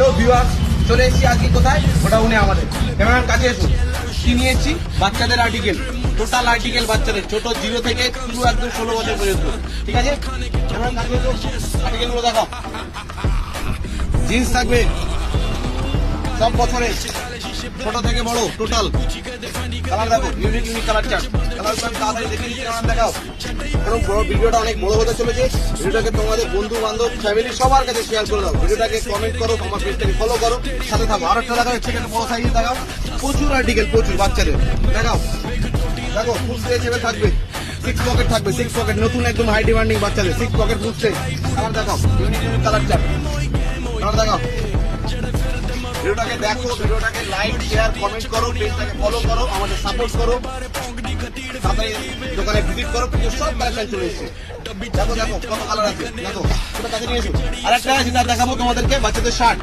Hello viewers, চলে এসেছি আজকে কোথায়, ওটা উনি আমাদের ক্যামেরার কাছে এসুন। কি নিয়েছি? বাচ্চাদের আর্টিকেল, টোটাল আর্টিকেল বাচ্চাদের, ছোট 0 থেকে শুরু একদম 16 বছর পর্যন্ত। ঠিক আছে, ক্যামেরার কাছে এসুন, আর্টিকেলগুলো দেখো। জিন্স থাকবে সব বছরে, ছোট থেকে বড় টোটাল। কালার দেখো, unique unique colour chart. Colour chart তাড়াতাড়ি দেখে নিচ্ছি, কালার দেখাও। কারণ ভিডিওটা অনেক বড় হতে চলেছে। ভিডিওটাকে তোমাদের বন্ধু বান্ধব ফ্যামিলি সবার কাছে শেয়ার করে দাও। ভিডিওটাকে কমেন্ট করো, তোমার পেজটাকে ফলো করো, সাথে থাকো। আর একটা দেখাও, হচ্ছে বড় সাইজ দেখাও। প্রচুর আর্টিকেল, প্রচুর বাচ্চাদের দেখাও। দেখো ফুল স্ট্রেচ হিসেবে থাকবে, 6 পকেট থাকবে, 6 পকেট নতুন একদম হাই ডিমান্ডিং বাচ্চাদের 6 পকেট ফুল স্ট্রেচ। কালার দেখাও, unique unique colour chart. Colour দেখাও। ভিডিওটাকে দেখো, ভিডিওটাকে লাইক শেয়ার কমেন্ট করো, পেজটাকে ফলো করো, আমাদের সাপোর্ট করো, তাড়াতাড়ি দোকানে ভিজিট করো। কিন্তু সব কালেকশন চলে এসেছে। দেখো দেখো কত কালার আছে, দেখো ওটা কাছে নিয়ে এসো। আর একটা আছে, তার দেখাবো তোমাদেরকে বাচ্চাদের শার্ট।